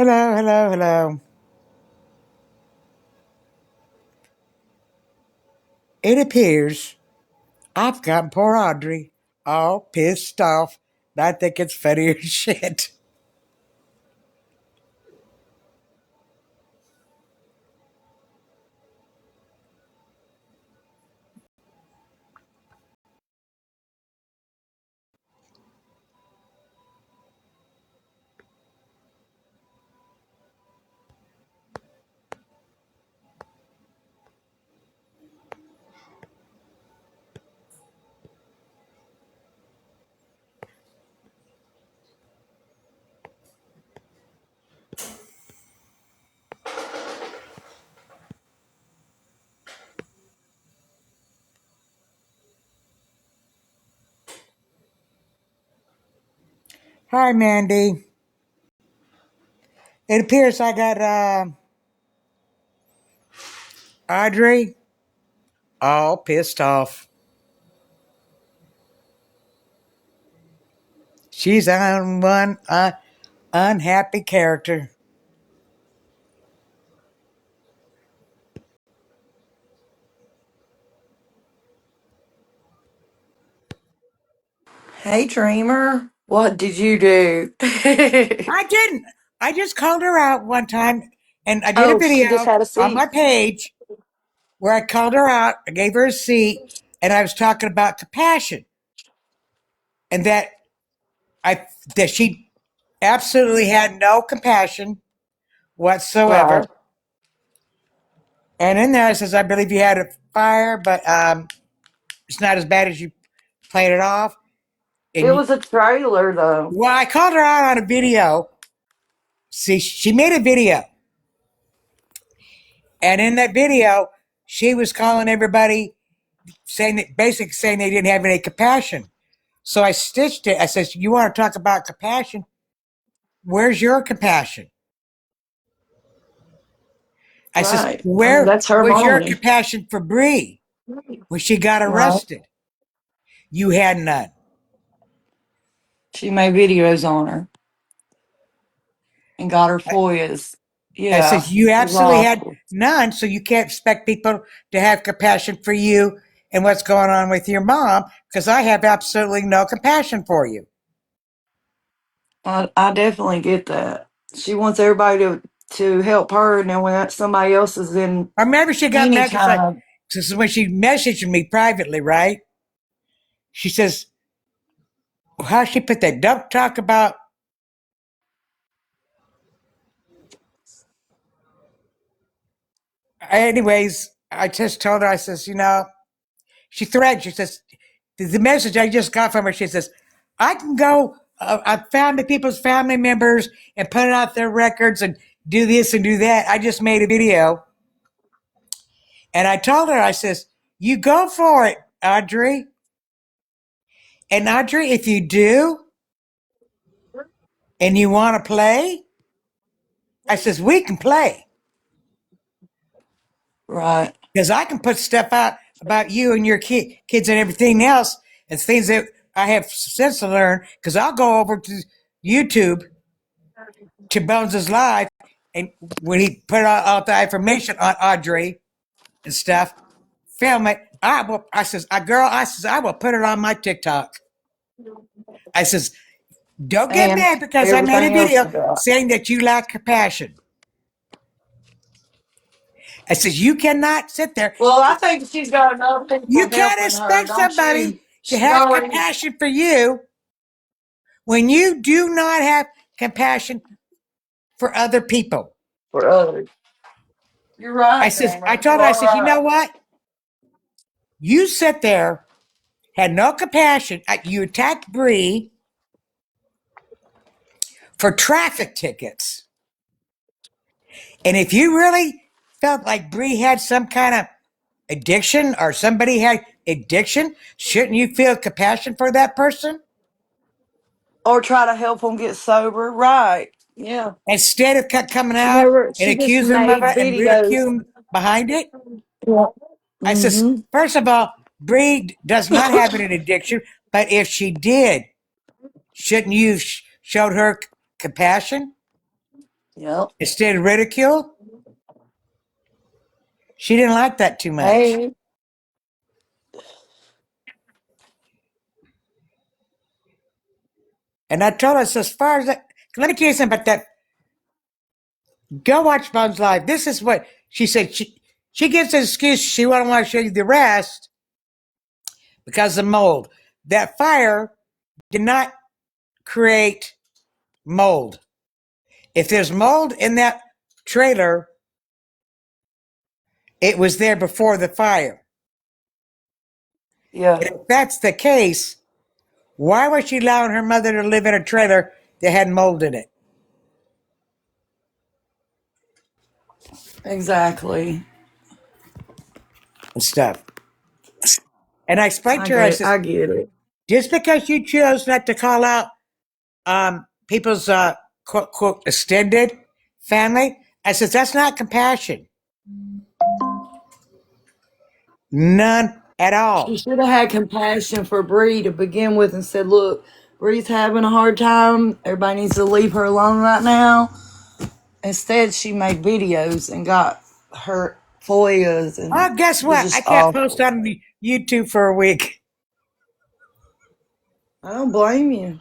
Hello, hello, hello. It appears I've got poor Audrey all pissed off. I think it's funny as shit. Hi, Mandy. It appears I got Audrey all pissed off. She's on one unhappy character. Hey, Dreamer. What did you do? I didn't. I just called her out one time and I did a Oh, she just video had a on seat. my page where I called her out. I gave her a seat and I was talking about compassion and I that she absolutely had no compassion whatsoever. Right. And in there it says, I believe you had a fire, but it's not as bad as you played it off. It And was a trailer, though. well, I called her out on a video. See, she made a video, and in that video, she was calling everybody saying that basically saying they didn't have any compassion. So I stitched it. I says, "You want to talk about compassion? Where's your compassion?" I says, Right. I mean, "Where that's her was your mommy. compassion for Bree when she got Right. arrested? You had none." She made videos on her and got her I, FOIAs. I Yeah. says, "You It was absolutely had awful. none, so you can't expect people to have compassion for you and what's going on with your mom because I have absolutely no compassion for you." I definitely get that. She wants everybody to help her, and then when somebody else is in Or maybe she got any mad because kind of. when she messaged me privately, right? She says, how she put that? Don't talk about. Anyways, I just told her, I says, she threatened. She says, the message I just got from her, she says, I can go, family, people's family members and put out their records and do this and do that. I just made a video. And I told her, I says, you go for it, Audrey. And Audrey, if you do and you want to play, I says, we can play. Right. Because I can put stuff out about you and your kids and everything else and things that I have since to learn. Because I'll go over to YouTube to Bones' live, and when he put out all the information on Audrey and stuff, film it. I will. I says, girl. I says, I will put it on my TikTok. I says, don't get And mad because I made a everything else video you got. saying that you lack compassion. I says, you cannot sit there. Well, I think she's got enough You people can't helping her, expect don't somebody you? to She's have already compassion for you when you do not have compassion for other people. for others. You're I right, says, I Dreamer. You told her, I are says, you know right. what? You sit there, had no compassion. You attacked Bree for traffic tickets. And if you really felt like Bree had some kind of addiction or somebody had addiction, shouldn't you feel compassion for that person? Or try to help them get sober. Right. Yeah. Instead of coming She out never, and she just accusing them of made it and videos. ridiculing behind it. Yeah. I says, Mm-hmm. first of all, Bree does not have an addiction, but if she did, shouldn't you showed her compassion? Yep. instead of ridicule. She didn't like that too much. Hey. And I told her, so as far as that, let me tell you something about that. Go watch Bones Live. This is what she said. She gives an excuse. She won't want to show you the rest because of mold. That fire did not create mold. If there's mold in that trailer, it was there before the fire. Yeah. And if that's the case, why was she allowing her mother to live in a trailer that had mold in it? Exactly. And stuff. And I explained to her, I said, I get it. just because you chose not to call out people's quote, quote, extended family, I said, that's not compassion. None at all. She should have had compassion for Bree to begin with and said, look, Bree's having a hard time. Everybody needs to leave her alone right now. Instead, she made videos and got her FOIAs. And Oh, guess it was what? just I can't awful. post on the YouTube for a week. I don't blame you.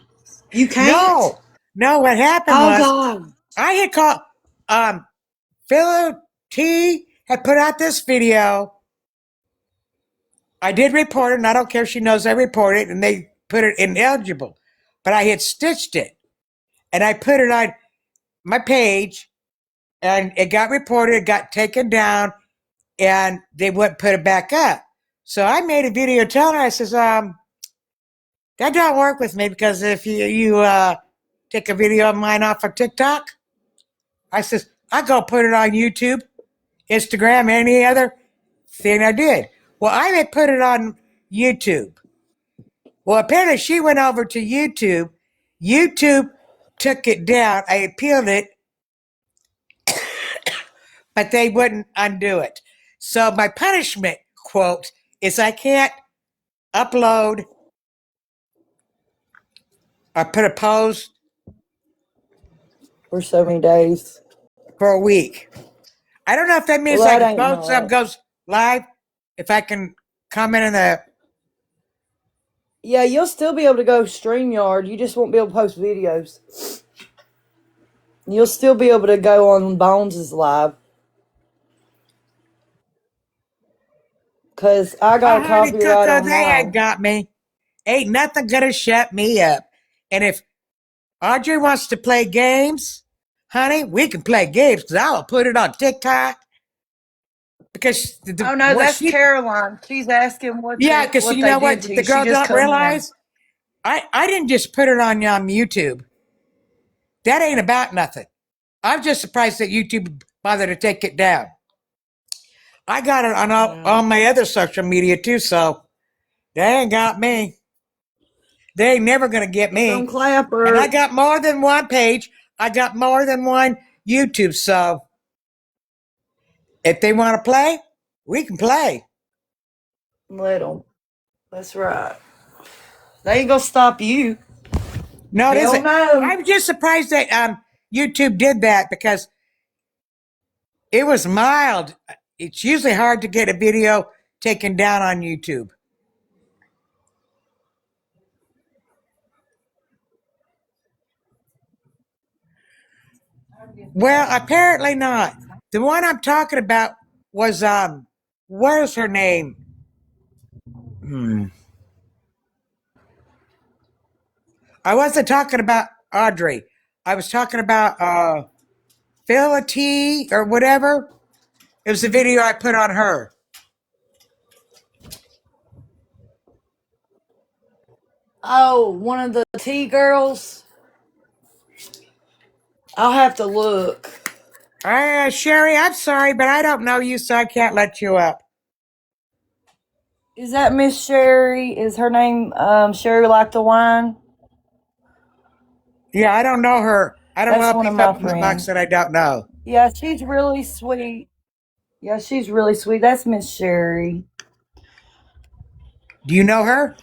You can't? No, what happened Oh, was God. I had called Philo T had put out this video. I did report it, and I don't care if she knows I reported it, and they put it ineligible. But I had stitched it, and I put it on my page, and it got reported, it got taken down, and they wouldn't put it back up. So I made a video telling her, I says, that don't work with me, because if you take a video of mine off of TikTok, I says, I go put it on YouTube, Instagram, any other thing I did. Well, I had put it on YouTube. Well, apparently she went over to YouTube. YouTube took it down. I appealed it, but they wouldn't undo it. So my punishment, quote, is I can't upload or put a post For so many days. for a week. I don't know if that means Well, I that can ain't post something much. goes live, if I can comment in the. Yeah, you'll still be able to go StreamYard. You just won't be able to post videos. You'll still be able to go on Bones' live. Because I got a Honey, copyright Coco, on they ain't mine. got me. Ain't nothing gonna shut me up. And if Audrey wants to play games, honey, we can play games, because I will put it on TikTok. Because Oh, no, that's Caroline. She's asking yeah, because what you they know did what to the you. She girl just don't come in. realize? I didn't just put it on YouTube. That ain't about nothing. I'm just surprised that YouTube bothered to take it down. I got it on all my other social media too, so they ain't got me. They ain't never gonna get me. Some clapper. And I got more than one page. I got more than one YouTube, so if they want to play, we can play. Let them. That's right. They ain't gonna stop you. No, it Hell isn't. no. I'm just surprised that YouTube did that, because it was mild. It's usually hard to get a video taken down on YouTube. Well, apparently not. The one I'm talking about was what is her name? I wasn't talking about Audrey. I was talking about Phil T or whatever. It was the video I put on her. Oh, one of the T girls. I'll have to look. Sherry, I'm sorry, but I don't know you, so I can't let you up. Is that Miss Sherry? Is her name Sherry Like the Wine? Yeah, I don't know her. I don't That's want one to of pick my up in the box friends. that I don't know. Yeah, she's really sweet. Yeah, she's really sweet. That's Miss Sherry. Do you know her?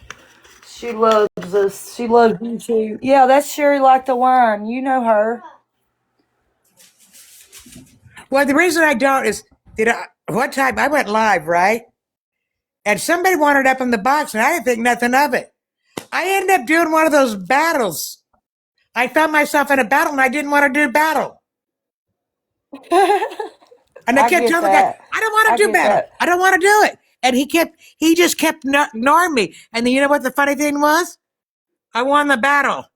She loves us. She loves you too. Yeah, that's Sherry Like the Wine. You know her. Well, the reason I don't is one time I went live, right? And somebody wanted up in the box, and I didn't think nothing of it. I ended up doing one of those battles. I found myself in a battle, and I didn't want to do battle. And I I kept get telling the guy, that. I don't want I to do get battle. that. I don't want to do it. And he just kept ignoring me. And then you know what the funny thing was? I won the battle.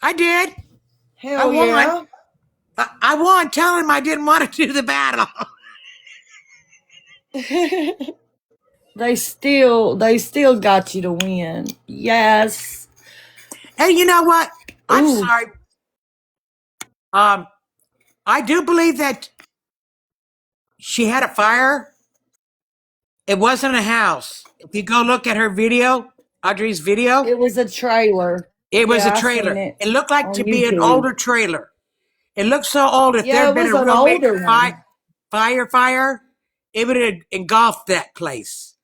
I did. I Hell won. yeah. I won telling him I didn't want to do the battle. They still got you to win. Yes. Hey, you know what? I'm Ooh. sorry. I do believe that she had a fire. It wasn't a house. If you go look at her video, Audrey's video, It was a trailer. it was a Yeah, I seen trailer. it It looked like on to be an YouTube. older trailer. It looked so old. If Yeah, there'd it been was a an real major older one. fire, it would have engulfed that place.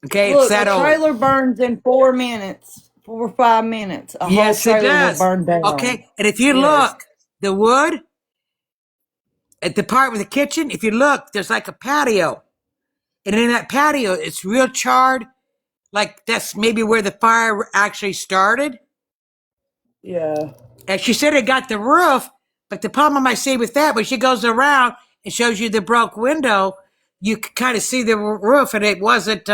Okay, it's Look, a that old. trailer burns in 4 minutes, 4 or 5 minutes. A whole Yes, it trailer will does. burn down. Okay, and if you Yes. look, the wood at the part with the kitchen, if you look, there's like a patio. And in that patio, it's real charred. Like that's maybe where the fire actually started. Yeah. And she said it got the roof, but the problem I see with that, when she goes around and shows you the broke window, you can kind of see the roof, and it wasn't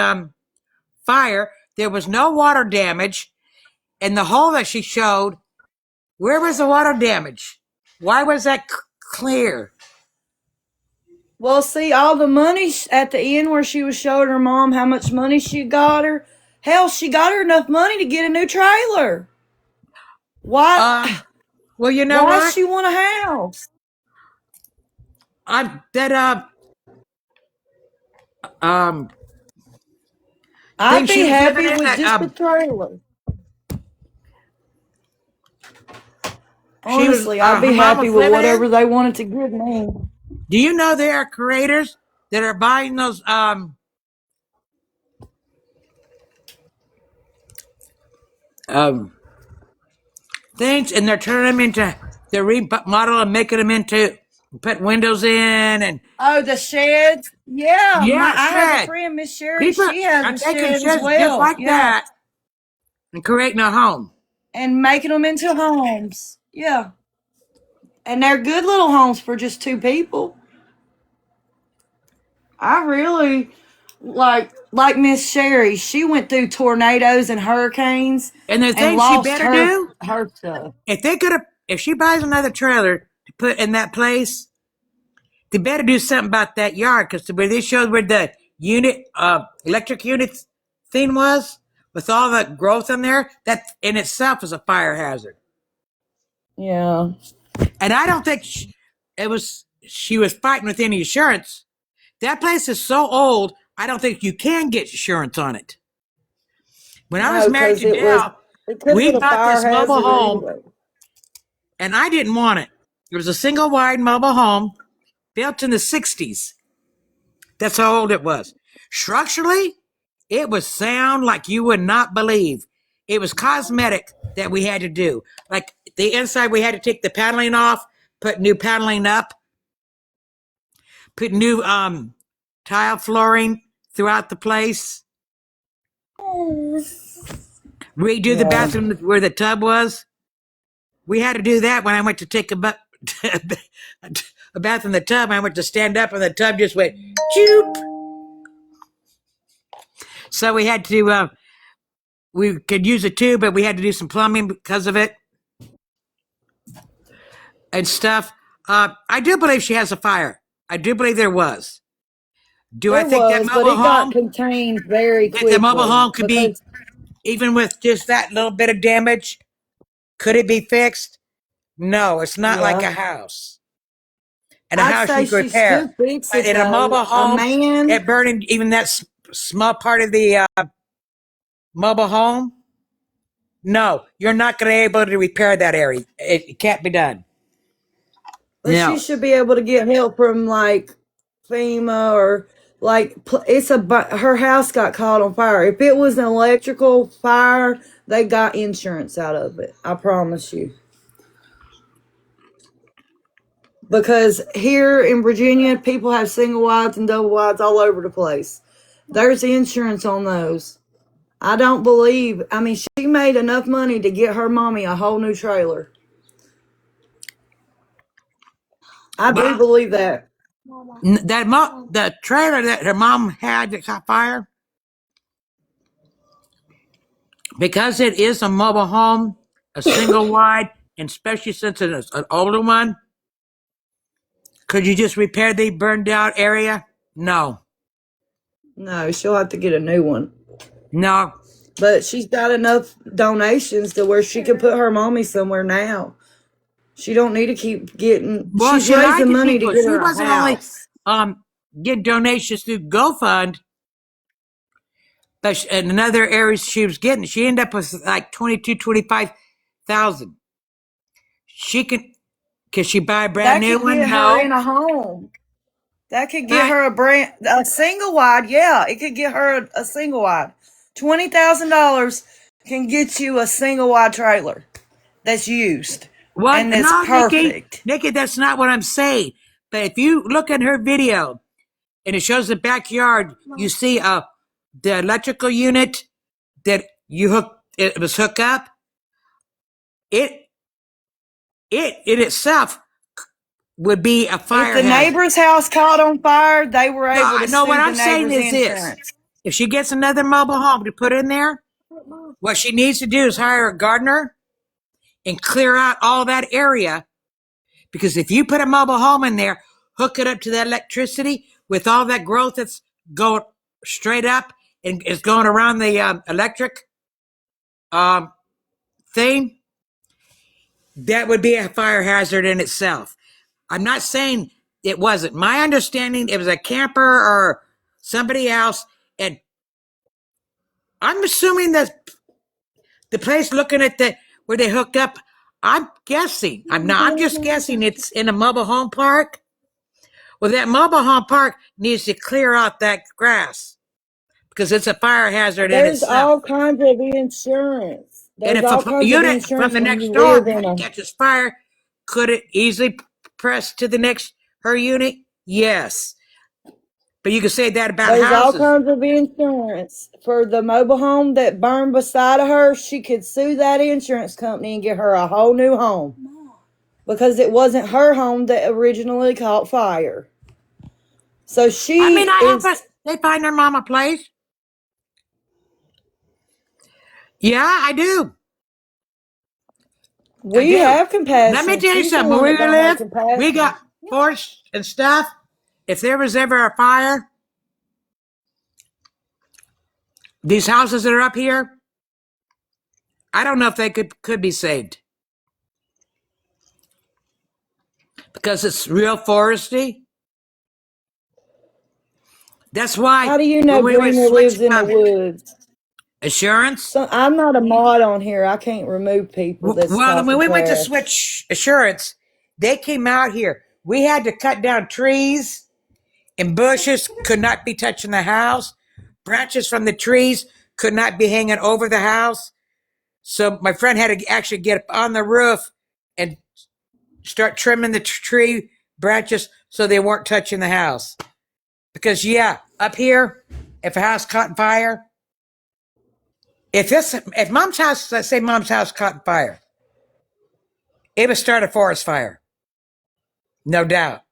fire. There was no water damage. And the hole that she showed, where was the water damage? Why was that clear? Well, see, all the money at the end where she was showing her mom how much money she got her. Hell, she got her enough money to get a new trailer. Why? Well, you know Why what? she want a house? I that I'd she be was living happy in with that just a trailer. she was Honestly, I'd her be mom happy was with living whatever in. they wanted to give me. Do you know there are creators that are buying those things, and they're turning them into, they're remodel and making them into, put windows in, and Oh, the sheds? Yeah, yeah, I have a shed. friend, Miss Sherry. People She has are a taking shed as sheds just well. like Yeah, that and creating a home. and making them into homes. Yeah, and they're good little homes for just 2 people. I really like Miss Sherry. She went through tornadoes and hurricanes And the and thing she lost better do, her stuff. if she buys another trailer to put in that place, they better do something about that yard, because where they showed where the electric unit thing was, with all the growth in there, that in itself is a fire hazard. Yeah. And I don't think she was fighting with any insurance. That place is so old, I don't think you can get insurance on it. When I was No, married because to Dal, it could have we been a bought fire this mobile hazard home, anyway. and I didn't want it. It was a single wide mobile home built in the 60s. That's how old it was. Structurally, it was sound like you would not believe. It was cosmetic that we had to do. Like the inside, we had to take the paneling off, put new paneling up, put new tile flooring throughout the place, redo the Yeah. bathroom where the tub was. We had to do that when I went to take a bath in the tub. I went to stand up, and the tub just went choop. So we had to. We could use a tube, but we had to do some plumbing because of it and stuff. I do believe she has a fire. I do believe there was. Do I There think that was, but mobile it got home, contained very that the mobile quickly home could be, because even with just that little bit of damage, could it be fixed? No, it's not like yeah. a house. And a I'd house say you could she repair. could fix But it in a though. mobile A home, man. it burning even that small part of the mobile home, no, you're not going to be able to repair that area. It can't be done. But she No. should be able to get help from like FEMA or like her house got caught on fire. If it was an electrical fire, they got insurance out of it. I promise you. Because here in Virginia, people have single wides and double wides all over the place. There's insurance on those. I don't believe, I mean, she made enough money to get her mommy a whole new trailer. I do Well, believe that. the trailer that her mom had that caught fire, because it is a mobile home, a single wide, and especially since it's an older one, could you just repair the burned out area? No. No, she'll have to get a new one. No. But she's got enough donations to where she can put her mommy somewhere now. She don't need to keep getting. Well, she's she lied raising to money people. to get She her a wasn't only house. getting donations through GoFund, but in another areas she was getting, she ended up with like 25,000. She can she buy a brand That new could one? get her No. in a home. That could get But her a single wide. Yeah, it could get her a single wide. $20,000 can get you a single wide trailer that's used what? and that's No, perfect. Nikki, that's not what I'm saying. But if you look at her video and it shows the backyard, you see the electrical unit that it was hooked up. It in itself would be a If fire the hazard. neighbor's house caught on fire, they were able to No, sue what the I'm saying neighbor's is this: insurance. if she gets another mobile home to put in there, what she needs to do is hire a gardener and clear out all that area. Because if you put a mobile home in there, hook it up to that electricity with all that growth that's going straight up and is going around the electric thing, that would be a fire hazard in itself. I'm not saying it wasn't. My understanding, it was a camper or somebody else, and I'm assuming that the place looking at where they hooked up, I'm guessing. I'm just guessing it's in a mobile home park. Well, that mobile home park needs to clear out that grass because it's a fire hazard in There's itself. all kinds of insurance. And There's if all a kinds of unit insurance from the when next you door live in a. catches fire, could it easily press to the next her unit? Yes. But you can say that about There's all houses. kinds of insurance for the mobile home that burned beside of her. She could sue that insurance company and get her a whole new home because it wasn't her home that originally caught fire. So she I mean, I is. hope they find their mama place. Yeah, I do. We have compassion. Let me tell you She's the something. one Where that we don't have live, compassion. we got forest and stuff. If there was ever a fire, these houses that are up here, I don't know if they could be saved because it's real foresty. That's why. How do you know when we Greener switch lives in the woods? assurance. So I'm not a mod on here. I can't remove people that's Well, talking when we went to trash. switch assurance, they came out here. We had to cut down trees and bushes, could not be touching the house. Branches from the trees could not be hanging over the house. So my friend had to actually get up on the roof and start trimming the tree branches so they weren't touching the house. Because yeah, up here, if a house caught on fire, if mom's house, let's say mom's house caught on fire, it would start a forest fire. No doubt.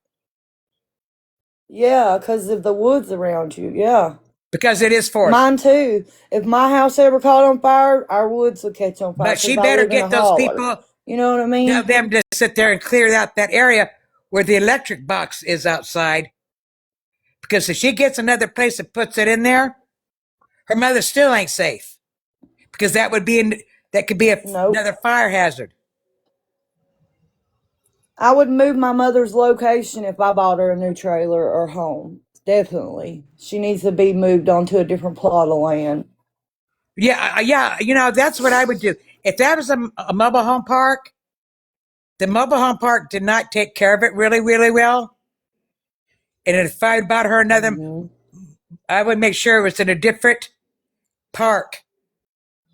Yeah, because of the woods around you. Yeah. Because it is forest. Mine too. If my house ever caught on fire, our woods would catch on fire. But she better get those people, You know what I mean? tell them to sit there and clear out that area where the electric box is outside. Because if she gets another place and puts it in there, her mother still ain't safe. Because that could be another fire hazard. I would move my mother's location if I bought her a new trailer or home. Definitely. She needs to be moved onto a different plot of land. Yeah. That's what I would do. If that was a mobile home park, the mobile home park did not take care of it really, really well. And if I bought her another, I would make sure it was in a different park.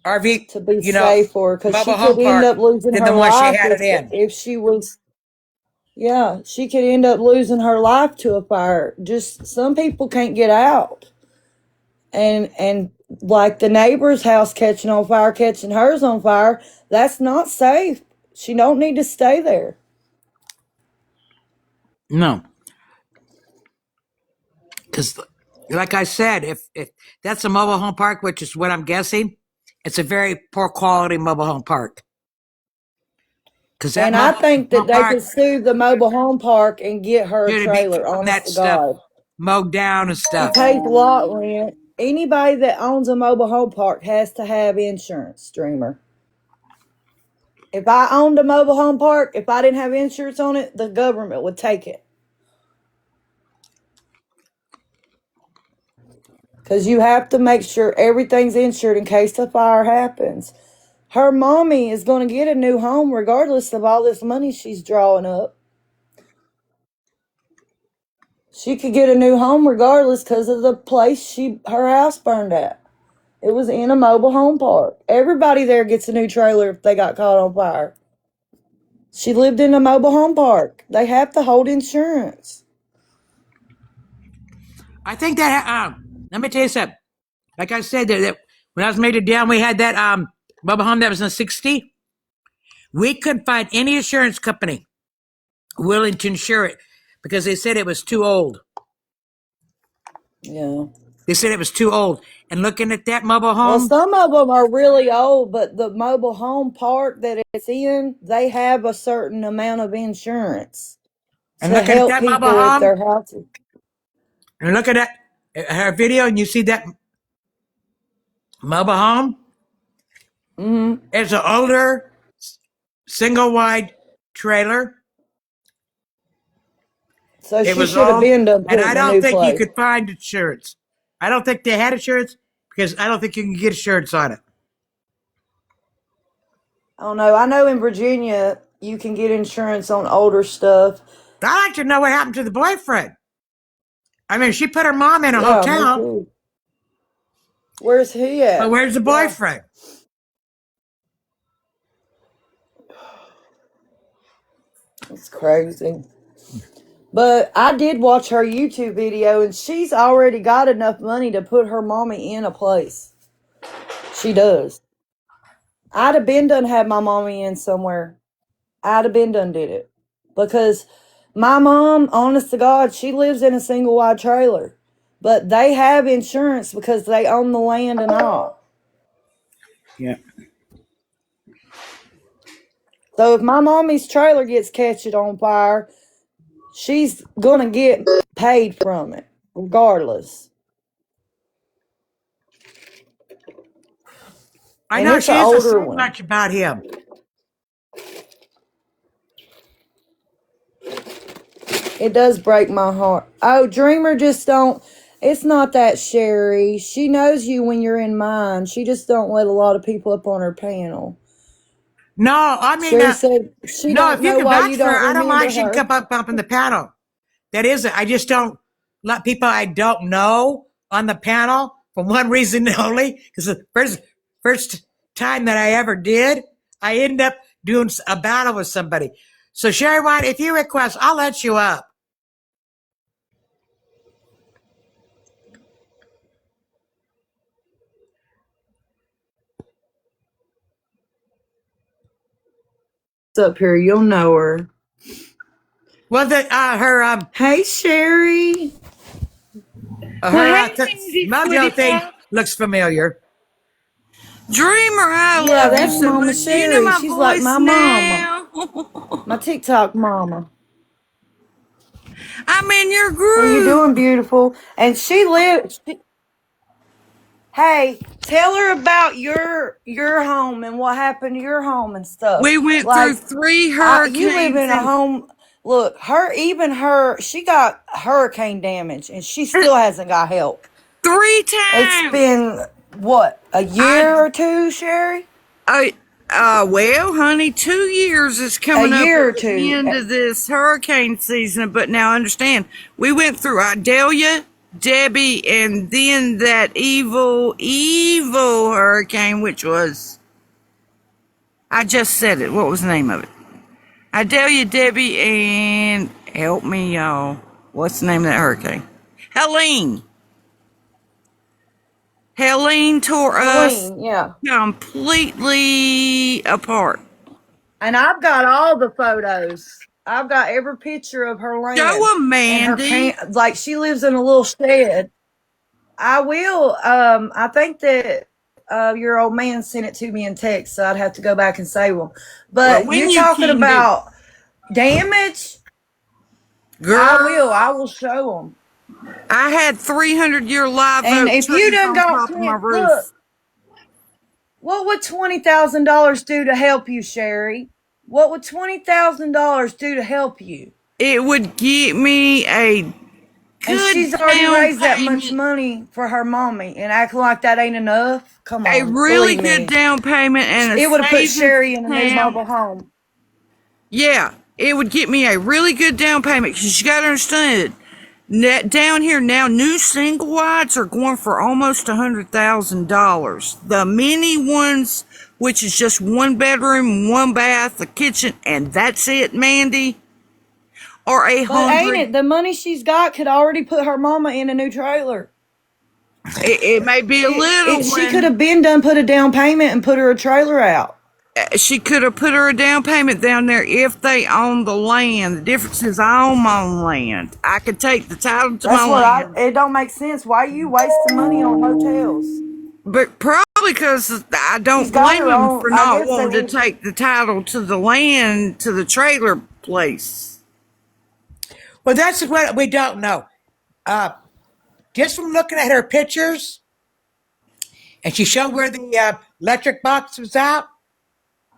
RV, to be safe for her, because she could end up losing her life if she was. Yeah, she could end up losing her life to a fire. Just some people can't get out. And like the neighbor's house catching on fire, catching hers on fire, that's not safe. She don't need to stay there. No, because like I said, if that's a mobile home park, which is what I'm guessing, it's a very poor quality mobile home park. Because that And I mobile think that home they park could sue the mobile home park and get her a should be trailer, having honest that to stuff God. mowed down and She stuff. pays lot rent. Anybody that owns a mobile home park has to have insurance, Dreamer. If I owned a mobile home park, if I didn't have insurance on it, the government would take it. Because you have to make sure everything's insured in case a fire happens. Her mommy is going to get a new home regardless of all this money she's drawing up. She could get a new home regardless because of the place her house burned at. It was in a mobile home park. Everybody there gets a new trailer if they got caught on fire. She lived in a mobile home park. They have to hold insurance. I think that let me tell you something. Like I said, that when I was made it down, we had that mobile home that was in the 60. We couldn't find any insurance company willing to insure it because they said it was too old. Yeah. They said it was too old. And looking at that mobile Well, home, some of them are really old, but the mobile home park that it's in, they have a certain amount of insurance and to looking at help that mobile people with home, their houses. and look at that her video, and you see that mobile home. Mm-hmm. It's an older single wide trailer. So It she was should have old, been done and put I in a don't new think you place. could find insurance. I don't think they had insurance because I don't think you can get insurance on it. I don't know. I know in Virginia you can get insurance on older stuff. I'd like to know what happened to the boyfriend. I mean, she put her mom in a Yeah, me hotel, too. Where's he but at? where's the Yeah. boyfriend? It's crazy. But I did watch her YouTube video, and she's already got enough money to put her mommy in a place. She does. I'd have been done had my mommy in somewhere. I'd have been done did it. Because my mom, honest to God, she lives in a single wide trailer. But they have insurance because they own the land and all. Yeah. So if my mommy's trailer gets catched on fire, she's gonna get paid from it, regardless. I And know it's an she doesn't older say one. much about him. It does break my heart. Oh, Dreamer just don't. It's not that Sherry. She knows you when you're in mine. She just don't let a lot of people up on her panel. No, I mean, Sherry said she no, don't if you know can why vouch you for her, don't I don't remember mind she can her. come up in the panel. That is it. I just don't let people I don't know on the panel for one reason only. Because the first time that I ever did, I ended up doing a battle with somebody. So Sherry White, if you request, I'll let you up. Up here, you'll know her. Well, her Hey, Sherry. her Hey, mojo sweetie thing pie. looks familiar. Dreamer, I Yeah, love you that's so Mama much. Do you know Sherry. my She's like voice my mama, now? my TikTok mama. I'm in your How you doing, groove. beautiful? And she lives. Hey, tell her about your home and what happened to your home and stuff. We went through Like, 3 you live hurricanes in a and home. Look, she got hurricane damage, and she still hasn't got help. 3 It's times. been what, a year I, or two, Sherry? I, well, honey, 2 years is A coming up year or at the two. end of this hurricane season. But now understand, we went through Idalia, Debbie, and then that evil, evil hurricane, which was, I just said it. What was the name of it? Idalia, Debbie, and help me, y'all. What's the name of that hurricane? Helene. Helene tore us Helene, yeah. completely apart. And I've got all the photos. I've got every picture of her land. Show 'em, And her Mandy. like she lives in a little shed. I will. I think that your old man sent it to me in text, so I'd have to go back and save them. But Well, when you're you talking can about damage. Girl, I will show them. I had 300-year live And oak if you trees done on got top of my look, roof. what would $20,000 do to help you, Sherry? What would $20,000 do to help you? It would get me a And good she's already down raised that much payment, money for her mommy, and acting like that ain't enough. Come a on, really believe good me. down payment, and a It would have put savings Sherry in a new account. mobile home. Yeah, it would get me a really good down payment because you got to understand down here now, new single wides are going for almost $100,000. The mini ones, which is just one bedroom, one bath, a kitchen, and that's it, Mandy, are But ain't 100. it? The money she's got could already put her mama in a new trailer. It may be a little She one. could have been done put a down payment and put her a trailer out. She could have put her a down payment down there if they own the land. The difference is I own my own land. I could take the title to That's my what land. it don't make sense. Why are you wasting money on hotels? But probably because I don't She's got blame her them own. for I not guess they wanting to need. take the title to the land to the trailer place. Well, that's what we don't know. Just from looking at her pictures, and she showed where the electric box was out.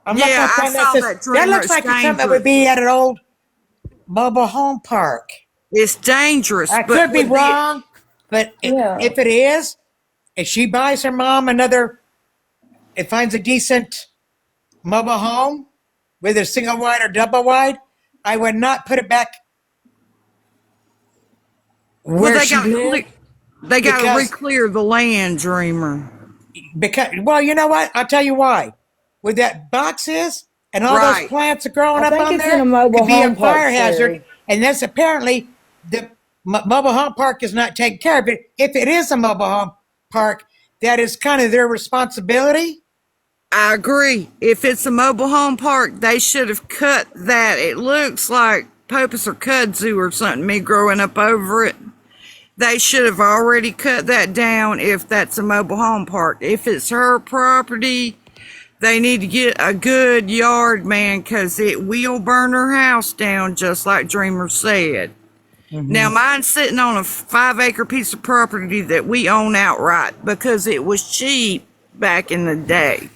I'm looking Yeah, at I that. saw that That dreamer. looks It's like it's something that would dangerous. be at an old mobile home park. It's dangerous, I but could be would be wrong, but Yeah. if it is, if she buys her mom another, it finds a decent mobile home, whether single wide or double wide, I would not put it back well, where they she got to lived they got to because re-clear the land, dreamer. well, you know what? I'll tell you why. Where that box is and all those Right. plants are growing I up think on it's in a there mobile could be a home park, fire hazard, Sherry. and that's apparently the mobile home park is not taking care of it. If it is a mobile home park, that is kind of their responsibility. I agree. If it's a mobile home park, they should have cut that. It looks like Popus or Kudzu or something, me growing up over it. They should have already cut that down if that's a mobile home park. If it's her property, they need to get a good yard man because it will burn her house down, just like Dreamer said. Now, mine's sitting on a 5-acre piece of property that we own outright because it was cheap back in the day.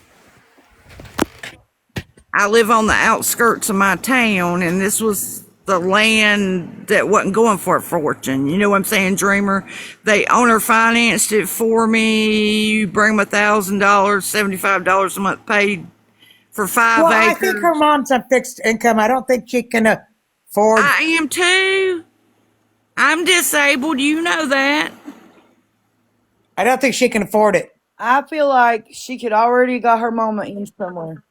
I live on the outskirts of my town, and this was the land that wasn't going for a fortune. You know what I'm saying, Dreamer? They owner financed it for me. You bring them $1,000, $75 a month paid for 5 Well, I acres. think her mom's on fixed income. I don't think she can afford. I am too. I'm disabled. You know that. I don't think she can afford it. I feel like she could already got her mama in somewhere.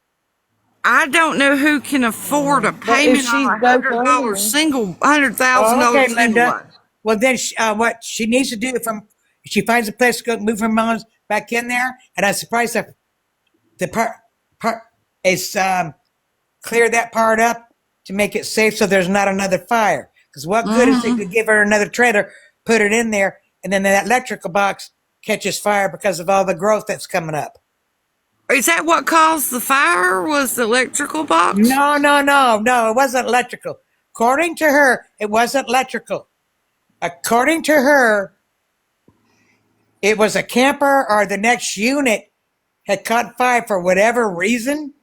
I don't know who can afford a But if payment she's on GoFundMe, $100,000 Oh, okay, single Linda. one. Well, then what she needs to do from she finds a place to go move her mom's back in there, and I'm surprised that the part is clear that part up to make it safe so there's not another fire. Because what good is it to give her another trailer, put it in there, and then that electrical box catches fire because of all the growth that's coming up? Is that what caused the fire? Was the electrical box? No, no, no, no. It wasn't electrical. According to her, it wasn't electrical. According to her, it was a camper or the next unit had caught fire for whatever reason,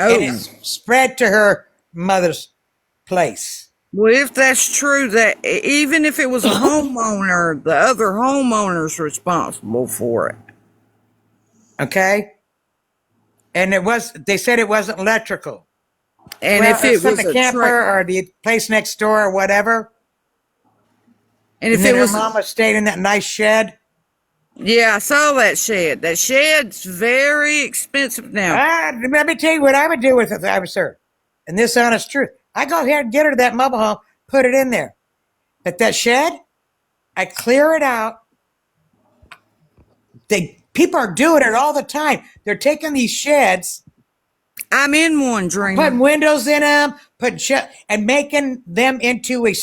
and it Oh, spread to her mother's place. well, if that's true, that even if it was a homeowner, the other homeowner's responsible for it. Okay? And they said it wasn't electrical. And Well, if it's it from was the a camper or the place next door or whatever. and And if then it her was, mama stayed in that nice shed. yeah, I saw that shed. That shed's very expensive now. Let me tell you what I would do with it if I was her. and this honest truth. I go ahead and get her to that mobile home, put it in there. But that shed, I clear it out. People are doing it all the time. They're taking these sheds, I'm in one, Dreamer. putting windows in them, and making them into a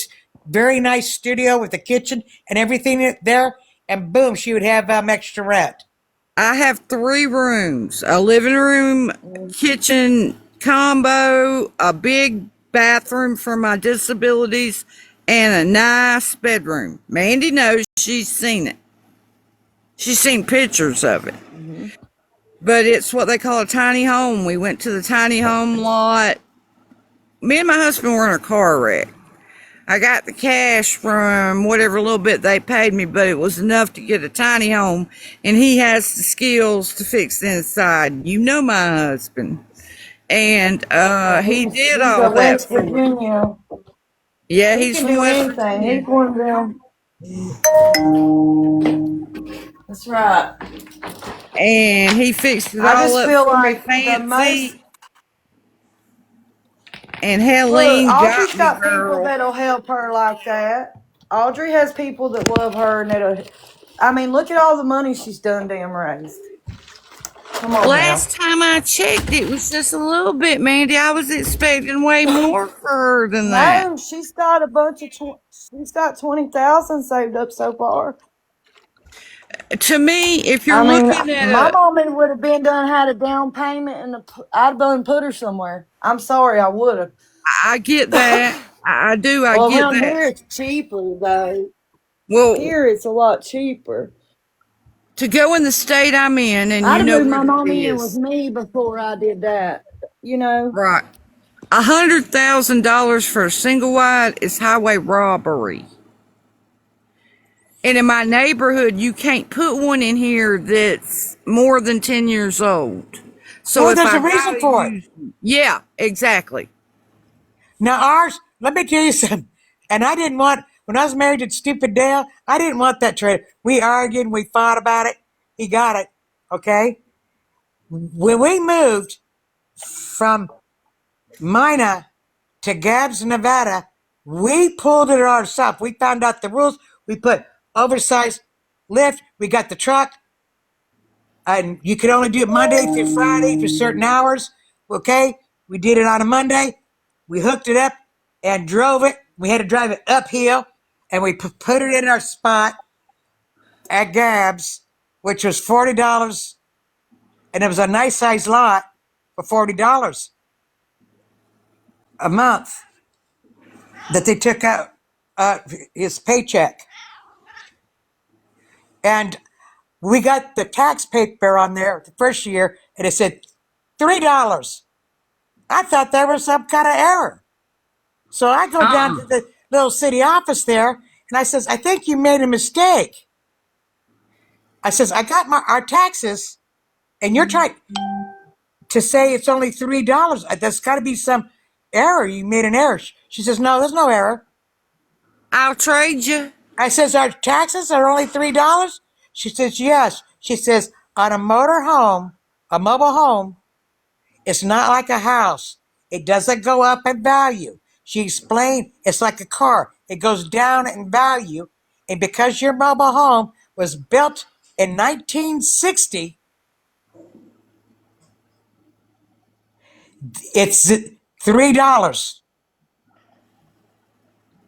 very nice studio with a kitchen and everything there. And boom, she would have extra rent. I have 3 rooms, a living room, kitchen combo, a big bathroom for my disabilities, and a nice bedroom. Mandy knows, she's seen it. She's seen pictures of it. But it's what they call a tiny home. We went to the tiny home lot. Me and my husband were in a car wreck. I got the cash from whatever little bit they paid me, but it was enough to get a tiny home, and he has the skills to fix the inside. You know my husband. And he did all that West for me. Virginia. Yeah, He he's can from do West anything. Virginia. He's one of them. That's right. And he fixed it I all just up feel for me like the most. fancy. And Look, Helene Audrey's got me, got people girl. that'll help her like that. Audrey has people that love her and that'll. I mean, look at all the money she's done damn raised. Come on Last time I checked, it was just a little bit, Mandy. I was expecting way more for her than that. now. No, she's got a bunch of. She's got 20,000 saved up so far. To me, if you're I mean, looking at my a, mom would have been done had a down payment and I'd have done put her somewhere. I'm sorry, I would have. I get that. I do. I Well, get around here that. it's cheaper though. Well, Here it's a lot cheaper. to go in the state I'm in, and I'd you have know moved where my it mom in with is, me before I did that. You know. right? $100,000 for a single wide is highway robbery. And in my neighborhood, you can't put one in here that's more than 10 years old. So Well, if there's I a reason gotta for it. use, yeah, exactly. Now ours, let me tell you something. And I didn't want, when I was married to stupid Dale, I didn't want that trade. We argued, we fought about it. He got it. Okay. When we moved from Mina to Gabbs, Nevada, we pulled it ourselves. We found out the rules. We put oversized lift. We got the truck. And you could only do it Monday through Friday for certain hours. Okay. We did it on a Monday. We hooked it up and drove it. We had to drive it uphill, and we put it in our spot at Gabbs, which was $40, and it was a nice sized lot for $40 a month that they took out his paycheck. And we got the tax paper on there the first year, and it said $3. I thought there was some kind of error. So I go down to the little city office there, and I says, I think you made a mistake. I says, I got our taxes, and you're trying to say it's only $3. There's got to be some error. You made an error. She says, no, there's no error. I'll trade you. I says, our taxes are only $3? She says, yes. She says, on a mobile home, it's not like a house. It doesn't go up in value. She explained it's like a car. It goes down in value. And because your mobile home was built in 1960, it's $3.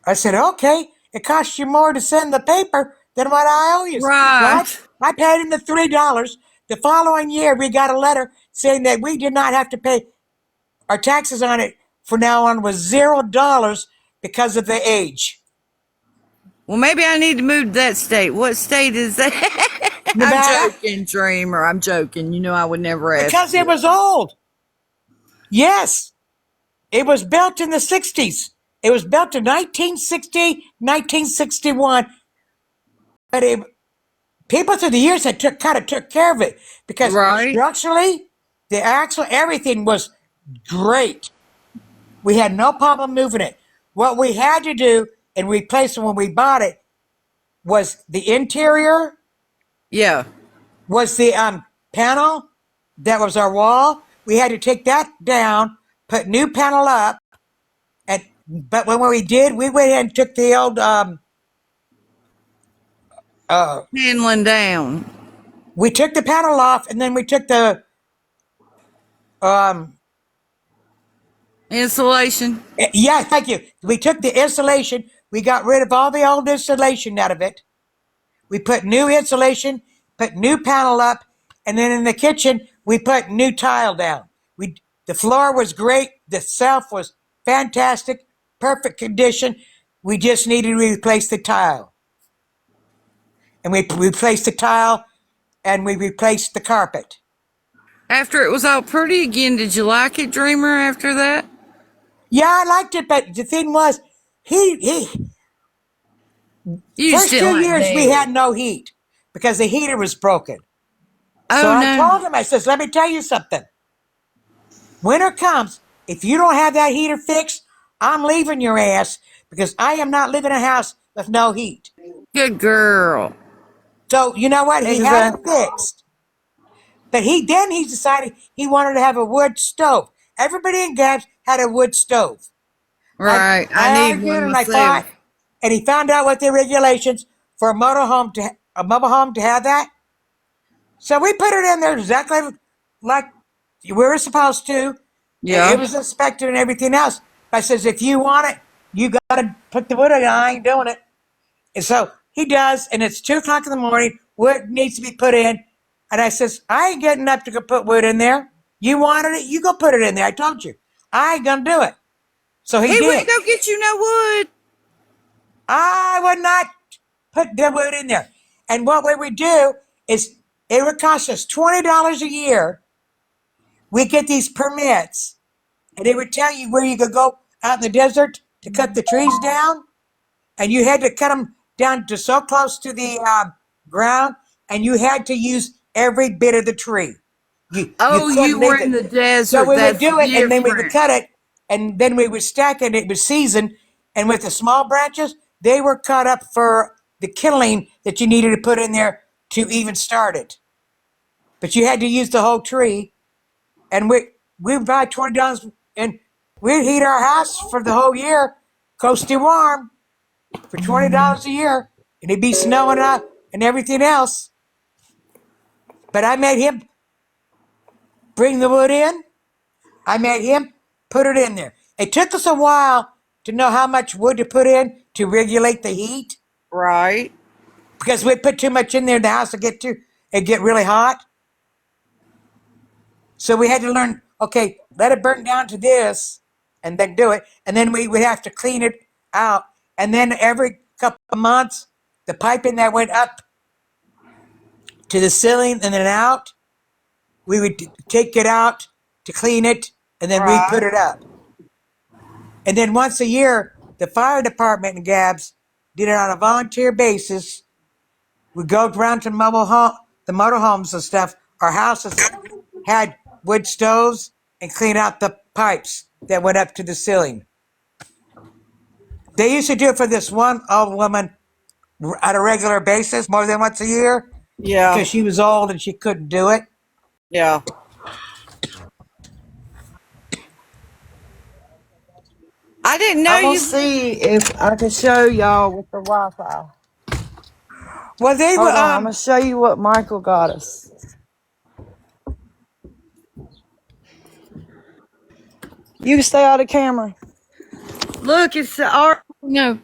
I said, okay, it costs you more to send the paper than what I owe you. Right. So I paid him the $3. The following year, we got a letter saying that we did not have to pay our taxes on it from now on was $0 because of the age. Well, maybe I need to move to that state. What state is that? Nevada? I'm joking, Dreamer. I'm joking. You know I would never ask. Because it was old. Yes. It was built in the 60s. It was built in 1960, 1961. But people through the years had kind of took care of it because Right. structurally, the axle, everything was great. We had no problem moving it. What we had to do and replace it when we bought it was the interior, Yeah. was the panel that was our wall. We had to take that down, put new panel up, but when we did, we went ahead and took the old Handling down. we took the panel off, and then we took the Insulation. yeah, thank you. We took the insulation. We got rid of all the old insulation out of it. We put new insulation, put new panel up, and then in the kitchen we put new tile down. The floor was great. The shelf was fantastic, perfect condition. We just needed to replace the tile, and we replaced the tile, and we replaced the carpet. After it was all pretty again, did you like it, Dreamer, after that? Yeah, I liked it, but the thing was, he You first just didn't 2 like years we Dad. had no heat because the heater was broken. Oh, So I no. told him, I says, let me tell you something. Winter comes, if you don't have that heater fixed, I'm leaving your ass because I am not living in a house with no heat. Good girl. So you know what? He had it Exactly. fixed. But he decided he wanted to have a wood stove. Everybody in Gabs had a wood stove. Right. I I need argued one and I fought, myself. and he found out what the regulations for a mobile home to have that. So we put it in there exactly like we were supposed to. It Yeah. was inspected and everything else. I says, if you want it, you got to put the wood in. I ain't doing it. And so he does, and it's 2 o'clock in the morning. Wood needs to be put in. And I says, I ain't getting up to go put wood in there. You wanted it, you go put it in there. I told you. I ain't going to do it. So he He did. wouldn't go get you no wood. I would not put the wood in there. And what we would do is it would cost us $20 a year. We get these permits, and it would tell you where you could go out in the desert to cut the trees down, and you had to cut them down to so close to the ground, and you had to use every bit of the tree. You Oh, couldn't you were leave in the it. So desert. we would That's do it, and then we would different. cut it, and then we would stack it. It was seasoned, and with the small branches, they were cut up for the killing that you needed to put in there to even start it. But you had to use the whole tree, and we'd buy $20, and we'd heat our house for the whole year, coasty warm, for $20 a year, and it'd be snowing up and everything else. But I made him bring the wood in. I made him put it in there. It took us a while to know how much wood to put in to regulate the heat Right. because we'd put too much in there, the house would get really hot. So we had to learn, okay, let it burn down to this and then do it. And then we would have to clean it out. And then every couple of months, the piping that went up to the ceiling and then out, we would take it out to clean it and then we'd put it up. And then once a year, the fire department in Gabs did it on a volunteer basis. We'd go around to the motorhomes and stuff. Our houses had wood stoves and clean out the pipes that went up to the ceiling. They used to do it for this one old woman on a regular basis, more than once a year, Yeah. because she was old and she couldn't do it. Yeah. I didn't know I'm gonna you. see if I can show y'all with the Wi-Fi. Well, they were Hold on, I'm gonna show you what Michael got us. You can stay out of camera. Look, it's our. No.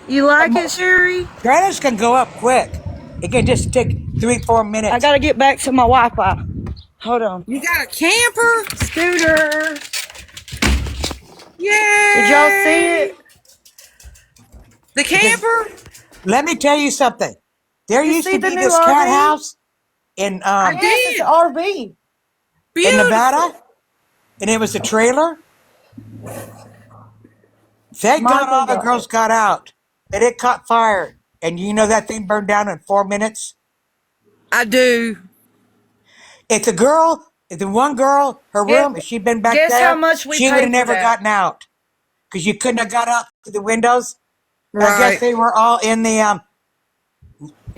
You like it, Sherry? trailers can go up quick. It can just take 3-4 minutes. I gotta get back to my Wi-Fi. Hold on. You got a camper? Scooter. Yeah. Did y'all see it? The camper? Let me tell you something. There You used see to the be new this cat RV? house in Yes, it's did. an RV. in Nevada, Beautiful. and it was a trailer. Thank God Michael all the got girls it. got out, but it caught fire, and you know that thing burned down in 4 minutes. I do. If the one girl, her room, if she'd been back Guess how there, much we she would have paid for never that? gotten out because you couldn't have got out through the windows. I guess Right. they were all in the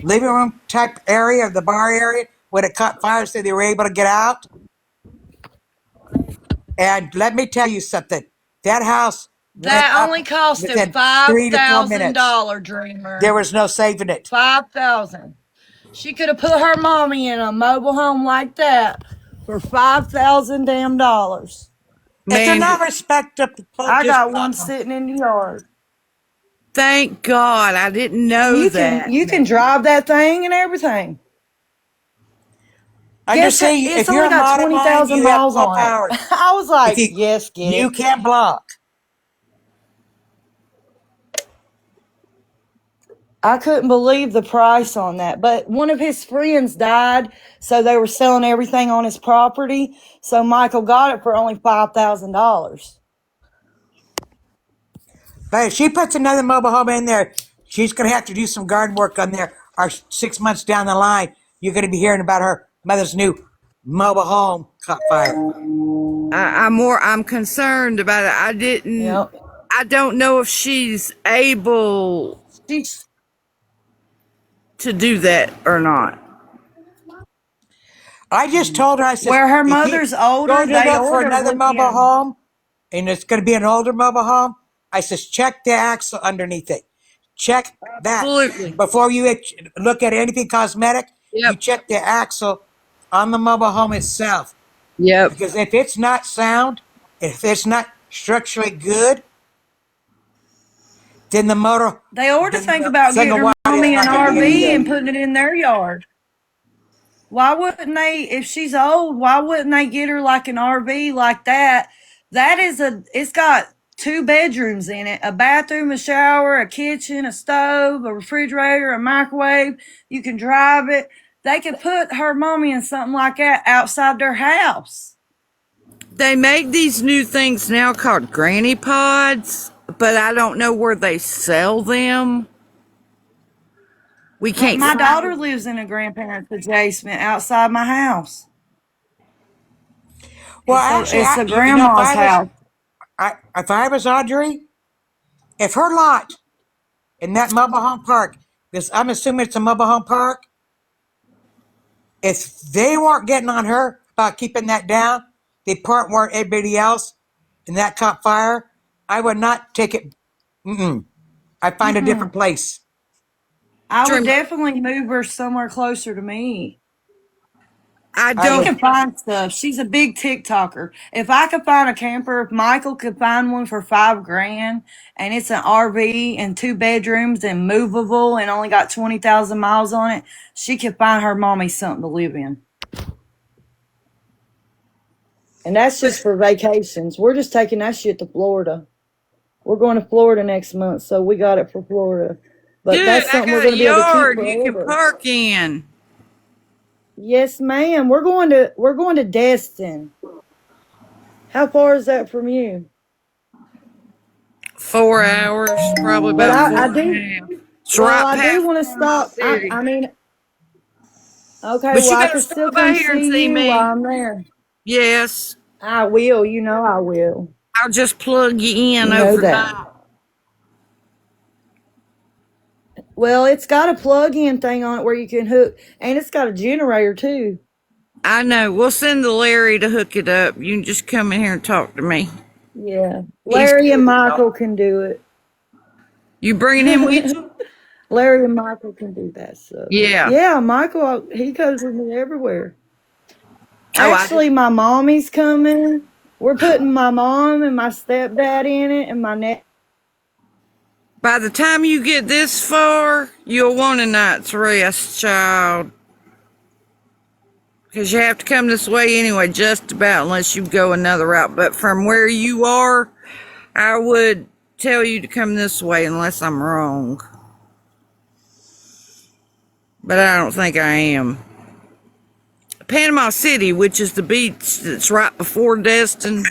living room type area, the bar area, when it caught fire, so they were able to get out. And let me tell you something. That house went That up only costed within 3 to 4 minutes. $5,000, Dreamer. There was no saving it. 5,000. She could have put her mommy in a mobile home like that for 5,000 damn dollars. If they're Man, not respectable, I just got one sitting in the yard. thank God I didn't And know that. you can drive that thing and everything. I Guess just say, it's if you're only a got modern mind, 20,000 you have miles 12 on hours. it. I was like, If yes, get you it. can't block. I couldn't believe the price on that. But one of his friends died, so they were selling everything on his property. So Michael got it for only $5,000. But if she puts another mobile home in there, she's going to have to do some garden work on there. Or 6 months down the line, you're going to be hearing about her mother's new mobile home caught fire. I'm concerned about it. Yep. I don't know if she's able She's to do that or not. I just told her, I said, where her if you mother's older, go to they look for order another mobile lithium. home, and it's going to be an older mobile home, I says, check the axle underneath it. Check that. Absolutely. Before you look at anything cosmetic, you Yep. check the axle on the mobile home itself. Yep. Because if it's not sound, if it's not structurally good, then the motor. They ought to then think the about getting single her wide is mommy an not gonna be any RV and good. putting it in their yard. Why wouldn't they, if she's old, why wouldn't they get her like an RV like that? It's got 2 bedrooms in it, a bathroom, a shower, a kitchen, a stove, a refrigerator, a microwave. You can drive it. They could put her mommy in something like that outside their house. They make these new things now called granny pods, but I don't know where they sell them. We can't. My daughter lives in a grandparent's adjacent outside my house. Well, It's a actually, grandma's house. if I was Audrey, if her lot in that mobile home park, because I'm assuming it's a mobile home park, if they weren't getting on her about keeping that down, they part weren't everybody else, and that caught fire, I would not take it. I'd find a different place. I would Dream- definitely move her somewhere closer to me. I I She don't. would- can find stuff. She's a big TikToker. If I could find a camper, if Michael could find one for $5,000 and it's an RV and 2 bedrooms and movable and only got 20,000 miles on it, she could find her mommy something to live in. And that's just for vacations. We're just taking that shit to Florida. We're going to Florida next month, so we got it for Florida. But Good. that's I something got we're a going to be able to yard keep you can forever. park in. Yes, ma'am. We're going to Destin. How far is that from you? 4 hours, probably But about I 4 do. and a half. It's Well, right I past do want to stop. city. I mean, okay. But you Well, I gotta can stop still by come here and see see you me. while I'm there. Yes, I will. You know I will. I'll just plug you in You know overnight. that. Well, it's got a plug-in thing on it where you can hook, and it's got a generator too. I know. We'll send the Larry to hook it up. You can just come in here and talk to me. Yeah, Larry and Michael can do it. You bringing him with you? Larry and Michael can do that stuff. Yeah. Yeah, Michael, he goes with me everywhere. Oh, Actually, my mommy's coming. We're putting my mom and my stepdad in it, and my nephew. By the time you get this far, you'll want a night's rest, child. Because you have to come this way anyway, just about, unless you go another route. But from where you are, I would tell you to come this way, unless I'm wrong. But I don't think I am. Panama City, which is the beach that's right before Destin,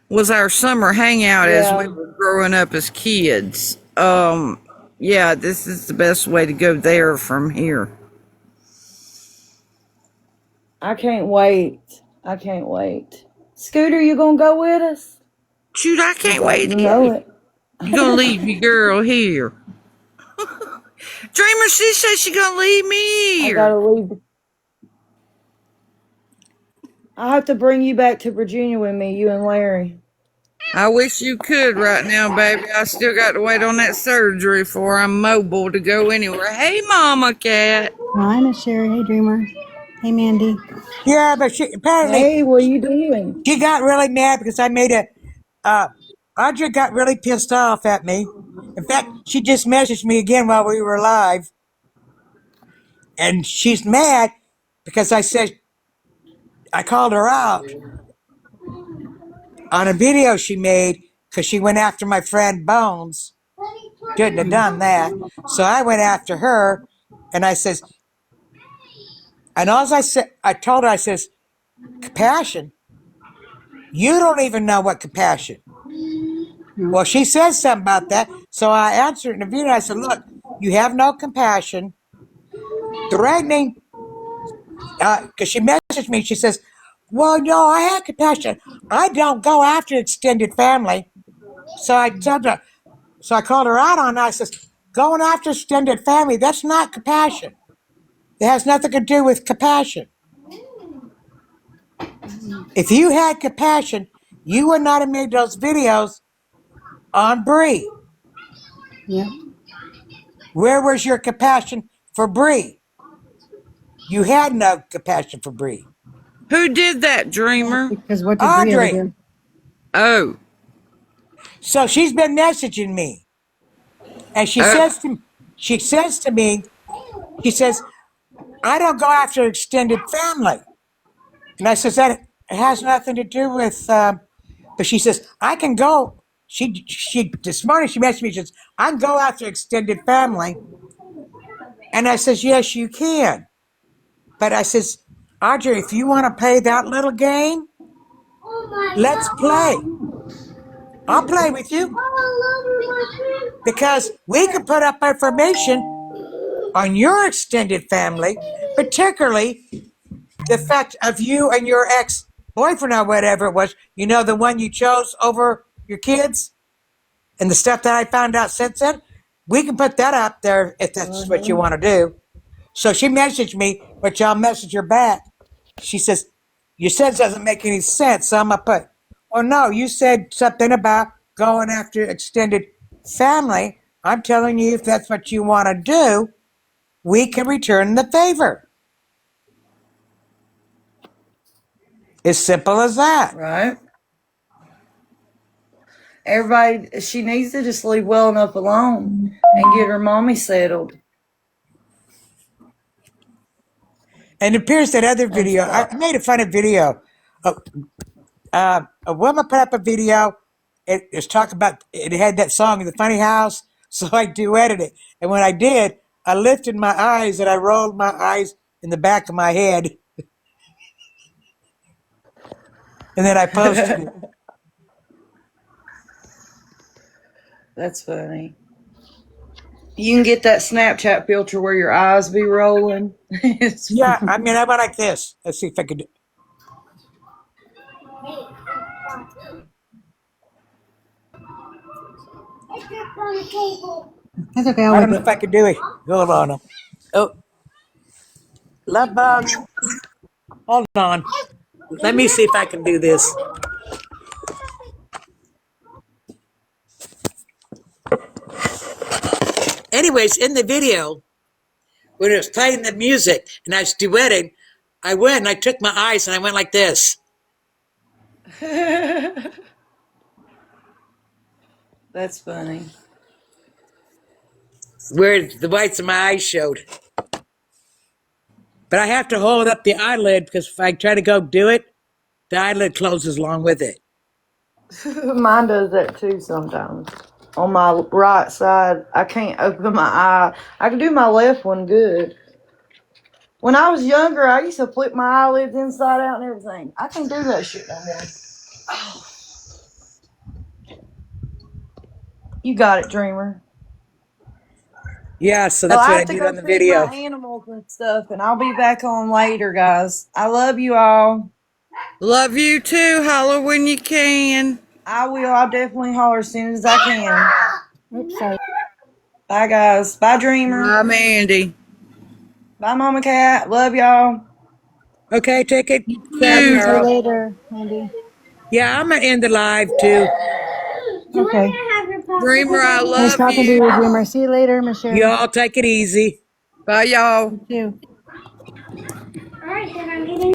was our summer hangout as we were growing up as kids. Yeah, this is the best way to go there from here. I can't wait. I can't wait. Scooter, you gonna go with us? Shoot, I can't wait. You know it. You're gonna leave your girl here. Dreamer, she said she gonna leave me I here. gotta leave. I'll have to bring you back to Virginia with me, you and Larry. I wish you could right now, baby. I still got to wait on that surgery before I'm mobile to go anywhere. Hey, Mama Cat. Hi, Miss Sherry. Hey, Dreamer. Hey, Mandy. Yeah, but she apparently Hey, what are you doing? she got really mad because I made Audrey got really pissed off at me. In fact, she just messaged me again while we were live. And she's mad because I called her out on a video she made because she went after my friend Bones. Shouldn't have done that. So I went after her and I says, and all I told her, I says, compassion? You don't even know what compassion. Well, she says something about that. So I answered in the video. I said, look, you have no compassion. Threatening, because she messaged me. She says, well, no, I have compassion. I don't go after extended family. So I told her, so I called her out on that. I says, going after extended family, that's not compassion. It has nothing to do with compassion. If you had compassion, you would not have made those videos on Bree. Yep. Where was your compassion for Bree? You had no compassion for Bree. Who did that, Dreamer? Because what did Bree ever Audrey. do? Oh. So she's been messaging me. And she says to me, she says, I don't go after extended family. And I says, that it has nothing to do with, but she says, I can go. She this morning she messaged me, she says, I can go after extended family. And I says, yes, you can. But I says, Audrey, if you want to play that little game, let's play. I'll play with you. Because we can put up information on your extended family, particularly the fact of you and your ex-boyfriend or whatever it was, you know, the one you chose over your kids and the stuff that I found out since then. We can put that up there if that's what you want to do. So she messaged me, which I'll message her back. She says, you said it doesn't make any sense. So I'm going to put, well, no, you said something about going after extended family. I'm telling you, if that's what you want to do, we can return the favor. As simple as that. Right? Everybody, she needs to just leave well enough alone and get her mommy settled. And it appears that other video, I made a funny video. A woman put up a video. It was talking about, it had that song, The Funny House. So I duetted it. And when I did, I lifted my eyes and I rolled my eyes in the back of my head. And then I posted it. That's funny. You can get that Snapchat filter where your eyes be rolling. Yeah, I mean, I went like this. Let's see if I could do. That's okay. I I'll don't know whip if I could do it. Hold on. Oh, love bug. Hold on. Let me see if I can do this. Anyways, in the video, when it was playing the music and I was duetting, I went and I took my eyes and I went like this. That's funny. Where the whites of my eyes showed. But I have to hold up the eyelid because if I try to go do it, the eyelid closes along with it. Mine does that too sometimes. On my right side, I can't open my eye. I can do my left one good. When I was younger, I used to flip my eyelids inside out and everything. I can't do that shit no more. Oh. You got it, Dreamer. Yeah, so that's what I did on the video. My animals and stuff, and I'll be back on later, guys. I love you all. Love you too. Holler when you can. I will. I'll definitely holler as soon as I can. Oops, sorry. Bye, guys. Bye, Dreamer. Bye, Mandy. Bye, Mama Cat. Love y'all. Okay, take it. Talk to you Girl. later, Mandy. Yeah, I'm gonna end the live too. Okay. Dreamer, I Nice love talking to you, you. Dreamer. See you later, Miss Sherry. Y'all take it easy. Bye, y'all. You too.